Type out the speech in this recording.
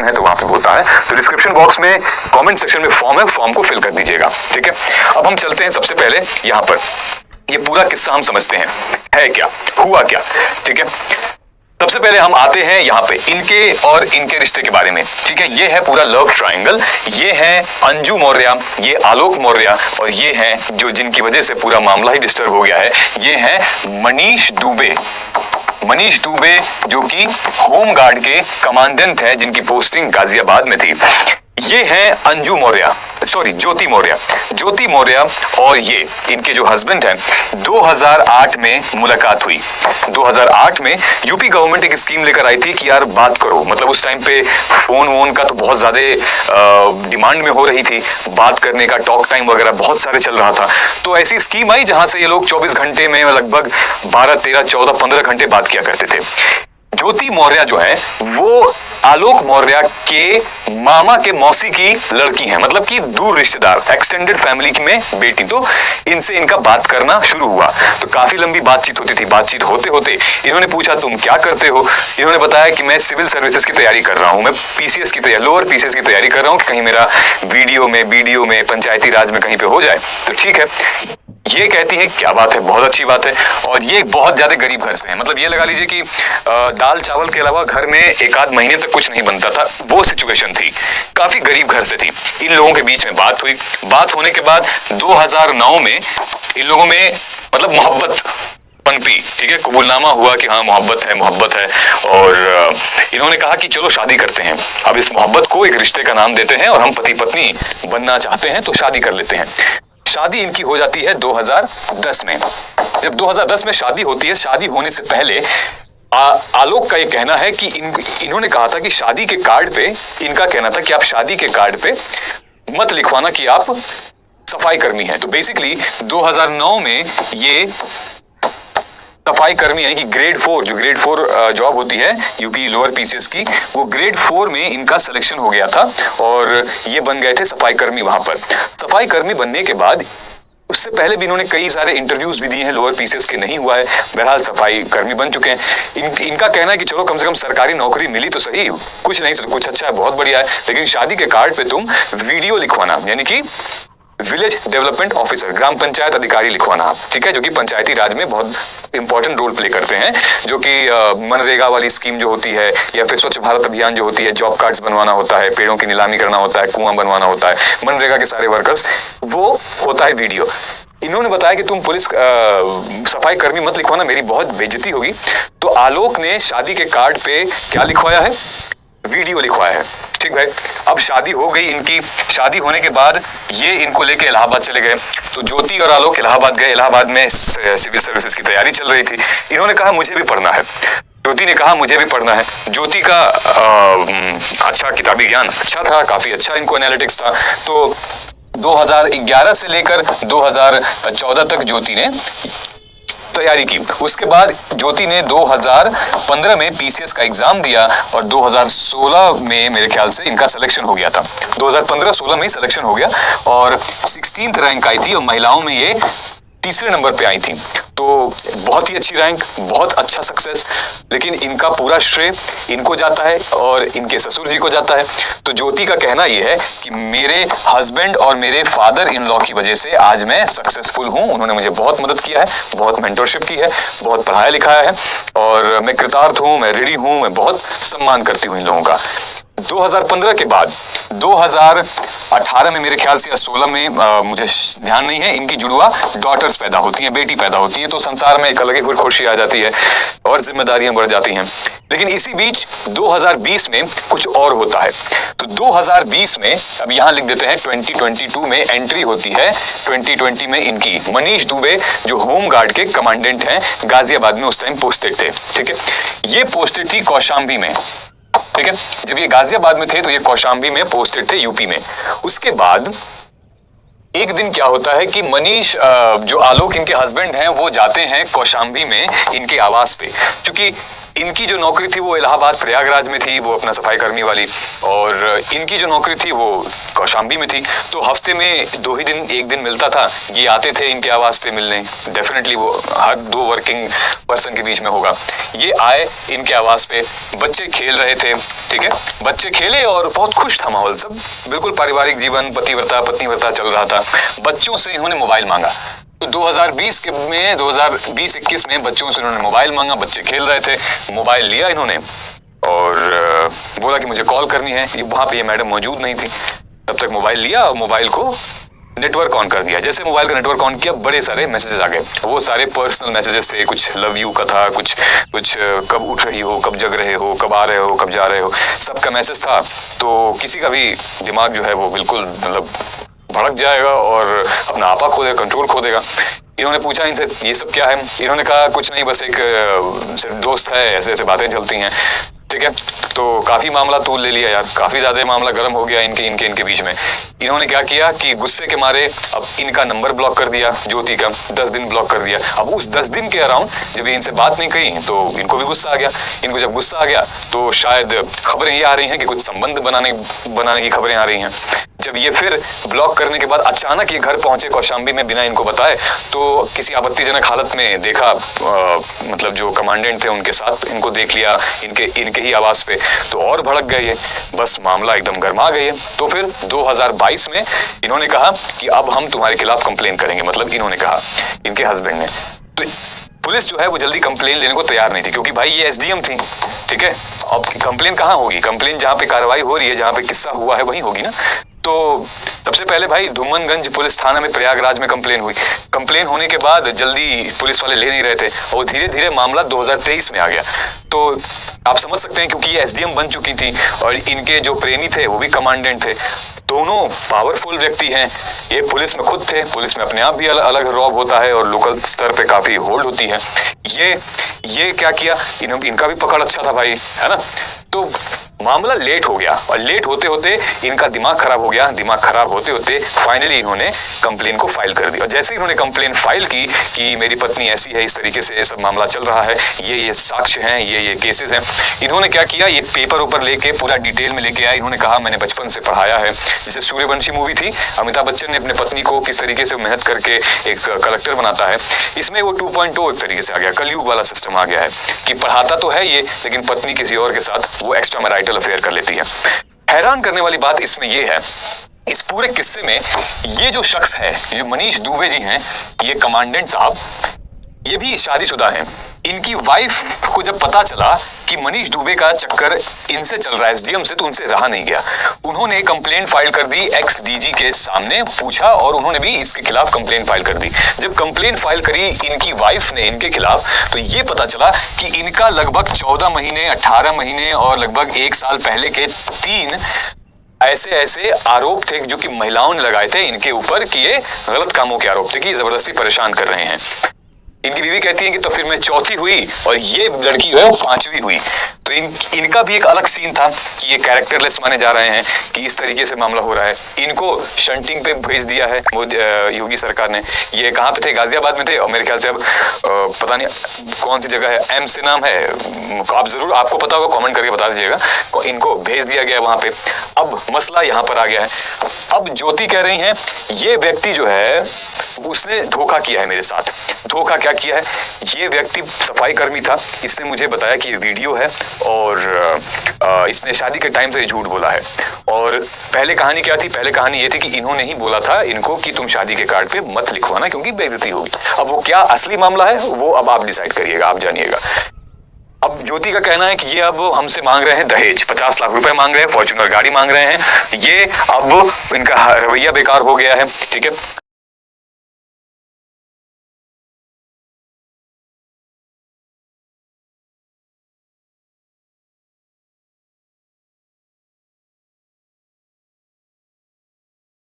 है तो वहां पे होता है। तो डिस्क्रिप्शन बॉक्स में कमेंट सेक्शन में फॉर्म है, फॉर्म को फिल कर दीजिएगा, ठीक है। अब हम चलते हैं सबसे पहले यहाँ पर, ये पूरा किस्सा हम समझते हैं है क्या, हुआ क्या, ठीक है। सबसे पहले हम आते हैं यहाँ पे इनके और इनके रिश्ते के बारे में, ठीक है। ये है पूरा लव ट्रायंगल, ये है अंजू मौर्य, ये आलोक मौर्य, और ये है जो जिनकी वजह से पूरा मामला ही डिस्टर्ब हो गया है, ये है मनीष दुबे। मनीष दुबे जो कि होम गार्ड के कमांडेंट है, जिनकी पोस्टिंग गाजियाबाद में थी। ये है अंजू मौर्य, सॉरी ज्योति मौर्य। ज्योति मौर्य और ये इनके जो हस्बैंड हैं, 2008 में मुलाकात हुई। 2008 में यूपी गवर्नमेंट एक स्कीम लेकर आई थी कि यार बात करो, मतलब उस टाइम पे फोन वोन का तो बहुत ज्यादा डिमांड में हो रही थी, बात करने का टॉक टाइम वगैरह बहुत सारे चल रहा था। तो ऐसी स्कीम आई जहां से ये लोग 24 घंटे में लगभग 12, 13, 14, 15 घंटे बात किया करते थे। ज्योति मौर्य जो है वो आलोक मौर्य के मामा के मौसी की लड़की है, मतलब कि दूर रिश्तेदार, एक्सटेंडेड फैमिली की में बेटी। तो इनसे इनका बात करना शुरू हुआ, तो काफी लंबी बातचीत होती थी। बातचीत होते होते इन्होंने पूछा तुम क्या करते हो, इन्होंने बताया कि मैं सिविल सर्विसेज की तैयारी कर रहा हूँ, मैं पीसीएस की तैयारी, लोअर पीसीएस की तैयारी कर रहा हूँ, कहीं मेरा बीडीओ में पंचायती राज में कहीं पे हो जाए। तो ठीक है, ये कहती है क्या बात है, बहुत अच्छी बात है। और ये बहुत ज्यादा गरीब घर से है, मतलब ये लगा लीजिए कि दाल चावल के अलावा घर में एक आध महीने तक कुछ नहीं बनता था, वो सिचुएशन थी। काफी गरीब घर से थी। इन लोगों के बीच में बात हुई, बात होने के बाद 2009 में इन लोगों में मतलब मोहब्बत पनपी, ठीक है, कबूलनामा हुआ कि हाँ मोहब्बत है। और इन्होंने कहा कि चलो शादी करते हैं। अब इस मोहब्बत को एक रिश्ते का नाम देते हैं और हम पति पत्नी बनना चाहते हैं तो शादी कर लेते हैं। शादी इनकी हो जाती है 2010 में। जब 2010 में शादी होती है, शादी होने से पहले आलोक का ये कहना है कि इन्होंने कहा था कि शादी के कार्ड पे, इनका कहना था कि आप शादी के कार्ड पे मत लिखवाना कि आप सफाई कर्मी हैं। तो बेसिकली 2009 में ये सफाई कर्मी यानी कि ग्रेड 4, जो ग्रेड 4 जॉब होती है यूपी लोअर पीसीएस की, वो ग्रेड 4 में इनका सिलेक्शन हो गया था और ये बन गए थे सफाई कर्मी। वहां पर सफाई कर्मी बनने के बाद उससे पहले भी इन्होंने कई सारे इंटरव्यूज भी दिए हैं, लोअर पीसीएस के नहीं हुआ है, बहरहाल सफाई कर्मी बन चुके हैं। इनका कहना है कि चलो कम से कम सरकारी नौकरी मिली तो सही, कुछ नहीं तो कुछ अच्छा है, बहुत बढ़िया है, लेकिन शादी के कार्ड पे तुम वीडियो लिखवाना, यानी कि विलेज डेवलपमेंट ऑफिसर, ग्राम पंचायत अधिकारी लिखवाना, ठीक है, जो कि पंचायती राज में बहुत इंपॉर्टेंट रोल प्ले करते हैं, जो कि मनरेगा वाली स्कीम जो होती है या फिर स्वच्छ भारत अभियान जो होती है, जॉब कार्ड्स बनवाना होता है, पेड़ों की नीलामी करना होता है, कुआं बनवाना होता है, मनरेगा के सारे वर्कर्स, वो होता है वीडियो। इन्होंने बताया कि तुम पुलिस सफाई कर्मी मत लिखवाना, मेरी बहुत बेइज्जती होगी। तो आलोक ने शादी के कार्ड पे क्या लिखवाया है, वीडियो लिखवाया है, ठीक भाई। अब शादी हो गई इनकी, शादी होने के बाद ये इनको लेके इलाहाबाद चले गए। तो ज्योति और आलोक इलाहाबाद गए, इलाहाबाद में सिविल सर्विसेज की तैयारी चल रही थी। इन्होंने कहा मुझे भी पढ़ना है, ज्योति ने कहा मुझे भी पढ़ना है। ज्योति का अच्छा किताबी ज्ञान अच्छा था, काफी अच्छा इनको एनालिटिक्स था। तो 2011 से लेकर 2014 तक ज्योति ने तैयारी की। उसके बाद ज्योति ने 2015 में पीसीएस का एग्जाम दिया और 2016 में मेरे ख्याल से इनका सिलेक्शन हो गया था। 2015-16 में सिलेक्शन हो गया और 16th रैंक आई थी और महिलाओं में ये तीसरे नंबर पे आई थी। तो बहुत ही अच्छी रैंक, बहुत अच्छा सक्सेस, लेकिन इनका पूरा श्रेय इनको जाता है और इनके ससुर जी को जाता है। तो ज्योति का कहना यह है कि मेरे हस्बैंड और मेरे फादर इन लॉ की वजह से आज मैं सक्सेसफुल हूं, उन्होंने मुझे बहुत मदद किया है, बहुत मेंटरशिप की है, बहुत पढ़ाया लिखाया है और मैं कृतार्थ हूं, मैं ऋणी हूं, मैं बहुत सम्मान करती हूं इन लोगों का। 2015 के बाद 2018 में मेरे ख्याल से या 16 में मुझे ध्यान नहीं है, इनकी जुड़वा डॉटर्स पैदा होती हैं, बेटी पैदा होती है। तो संसार में एक अलग ही खुशी आ जाती है और जिम्मेदारियां बढ़ जाती हैं। लेकिन इसी बीच 2020 में कुछ और होता है। तो 2020 में, अब यहां लिख देते हैं 2022 में एंट्री होती है। 2020 में इनकी मनीष दुबे जो होम गार्ड के कमांडेंट हैं, गाजियाबाद में उस टाइम पोस्टेड थे, ठीक है। ये पोस्टेड थी कौशाम्बी में, ठीक है। जब ये गाजियाबाद में थे तो ये कौशाम्बी में पोस्टेड थे, यूपी में। उसके बाद एक दिन क्या होता है कि मनीष जो आलोक इनके हस्बैंड हैं वो जाते हैं कौशाम्बी में इनके आवास पे, क्योंकि इनकी जो नौकरी थी वो इलाहाबाद प्रयागराज में थी, वो अपना सफाई कर्मी वाली, और इनकी जो नौकरी थी वो कौशाम्बी में थी। तो हफ्ते में 2 ही दिन, एक दिन मिलता था, ये आते थे इनके आवास पे मिलने। डेफिनेटली वो हर 2 वर्किंग पर्सन के बीच में होगा। ये आए इनके आवास पे, बच्चे खेल रहे थे, ठीक है, बच्चे खेले और बहुत खुश था माहौल, सब बिल्कुल पारिवारिक जीवन, पतिव्रता पत्नीव्रता चल रहा था। बच्चों से इन्होंने मोबाइल मांगा। तो 2020-21 में बच्चों से इन्होंने मोबाइल मांगा, बच्चे खेल रहे थे, मोबाइल लिया इन्होंने और बोला कि मुझे कॉल करनी है। वहां पे ये मैडम मौजूद नहीं थी, तब तक मोबाइल लिया और मोबाइल को नेटवर्क ऑन कर दिया। जैसे मोबाइल का नेटवर्क ऑन किया, बड़े सारे मैसेजेस आ गए। वो सारे पर्सनल मैसेजेस थे, कुछ लव यू का था, कुछ कब उठ रही हो, कब जग रहे हो, कब आ रहे हो, कब जा रहे हो, सबका मैसेज था। तो किसी का भी दिमाग जो है वो बिल्कुल मतलब भड़क जाएगा और अपना आपा खो देगा, कंट्रोल खो देगा। इन्होंने पूछा इनसे ये सब क्या है, इन्होंने कहा कुछ नहीं, बस एक सिर्फ दोस्त है, ऐसे ऐसे बातें चलती हैं, ठीक है। तो काफी मामला तूल ले लिया यार, काफी ज्यादा मामला गर्म हो गया इनके बीच में। इन्होंने क्या किया कि गुस्से के मारे अब इनका नंबर ब्लॉक कर दिया, ज्योति का 10 दिन ब्लॉक कर दिया। अब उस 10 दिन के अराउंड जब ये इनसे बात नहीं कही तो इनको भी गुस्सा आ गया। इनको जब गुस्सा आ गया तो शायद खबरें ये आ रही हैं कि कुछ संबंध बनाने की खबरें आ रही हैं। जब ये फिर ब्लॉक करने के बाद अचानक ये घर पहुंचे कौशाम्बी में बिना इनको बताए, तो किसी आपत्तिजनक हालत में देखा, मतलब जो कमांडेंट थे उनके साथ इनको देख लिया इनके ही आवास पे, तो और भड़क गए ये, बस मामला एकदम गर्मा गए। तो फिर 2022 में इन्होंने कहा कि अब हम तुम्हारे खिलाफ कंप्लेन करेंगे, मतलब इन्होंने कहा, इनके हस्बैंड ने। तो पुलिस जो है वो जल्दी कंप्लेन लेने को तैयार नहीं थी, क्योंकि भाई ये एसडीएम थी, ठीक है। अब कंप्लेन कहाँ होगी, कंप्लेन जहाँ पे कार्रवाई हो रही है, जहाँ पे किस्सा हुआ है वहीं होगी ना। तो सबसे पहले भाई धूमनगंज पुलिस थाना में प्रयागराज में कंप्लेन हुई। कंप्लेन होने के बाद जल्दी पुलिस वाले ले नहीं रहे थे और धीरे धीरे मामला 2023 में आ गया। तो आप समझ सकते हैं, क्योंकि ये एसडीएम बन चुकी थी और इनके जो प्रेमी थे वो भी कमांडेंट थे, दोनों पावरफुल व्यक्ति हैं। ये पुलिस में खुद थे, पुलिस में अपने आप भी अलग रॉब होता है और लोकल स्तर पे काफी होल्ड होती है। ये क्या किया, इनका भी पकड़ अच्छा था भाई, है ना। तो मामला लेट हो गया और लेट होते होते इनका दिमाग खराब हो गया। दिमाग खराब होते होते फाइनली इन्होंने कंप्लेन को फाइल कर दिया। और जैसे इन्होंने कंप्लेन फाइल की कि मेरी पत्नी ऐसी है, इस तरीके से सब मामला चल रहा है, ये साक्ष्य हैं, ये केसेस हैं, इन्होंने क्या किया, ये पेपर ऊपर लेके पूरा डिटेल में लेके आया। इन्होंने कहा मैंने बचपन से पढ़ाया है। जैसे सूर्यवंशी मूवी थी, अमिताभ बच्चन ने अपने पत्नी को किस तरीके से मेहनत करके एक कलेक्टर बनाता है, इसमें वो 2.0 एक तरीके से आ गया, कलयुग वाला सिस्टम आ गया है कि पढ़ाता तो है ये, लेकिन पत्नी किसी और के साथ वो एक्स्ट्रा मैरिटल अफेयर कर लेती है। हैरान करने वाली बात इसमें यह है, इस पूरे किस्से में ये जो शख्स है, ये मनीष दुबे जी हैं, ये कमांडेंट साहब, ये भी शादीशुदा हैं। इनकी वाइफ को जब पता चला कि मनीष दुबे का चक्कर इनसे चल रहा है एसडीएम से, तो उनसे रहा नहीं गया। उन्होंने कंप्लेंट फाइल कर दी एक्स डीजी के सामने, पूछा और उन्होंने भी इसके खिलाफ कंप्लेंट फाइल कर दी। जब कंप्लेंट फाइल करी इनकी वाइफ ने इनके खिलाफ, तो ये पता चला कि इनका लगभग 14 महीने, 18 महीने और लगभग 1 साल पहले के 3 ऐसे आरोप थे जो कि महिलाओं ने लगाए थे इनके ऊपर कि ये गलत कामों के आरोप थे, कि जबरदस्ती परेशान कर रहे हैं। इनकी बीवी कहती है कि तो फिर मैं चौथी हुई और ये लड़की जो है वो 5वीं हुई। तो इनका भी एक अलग सीन था कि ये कैरेक्टरलेस माने जा रहे हैं, कि इस तरीके से मामला हो रहा है। इनको शंटिंग पे भेज दिया है वो योगी सरकार ने। ये कहाँ पे थे, गाजियाबाद में थे, और मेरे ख्याल से अब पता नहीं कौन सी जगह है, एम से नाम है, आप जरूर, आपको पता होगा, कमेंट करके बता दीजिएगा। इनको भेज दिया गया वहां पे। अब मसला यहाँ पर आ गया है। अब ज्योति कह रही हैं ये व्यक्ति जो है उसने धोखा किया है मेरे साथ। धोखा क्या किया है, ये व्यक्ति सफाई कर्मी था, इसने मुझे बताया कि ये वीडियो है और इसने शादी के टाइम से झूठ बोला है। और पहले कहानी क्या थी, पहले कहानी ये थी कि इन्होंने ही बोला था इनको कि तुम शादी के कार्ड पे मत लिखवाना क्योंकि बेइज्जती होगी। अब वो क्या असली मामला है वो अब आप डिसाइड करिएगा, आप जानिएगा। अब ज्योति का कहना है कि ये अब हमसे मांग रहे हैं दहेज, 50 लाख रुपए मांग रहे हैं, फॉर्च्यूनर गाड़ी मांग रहे हैं। ये अब इनका रवैया बेकार हो गया है, ठीक है।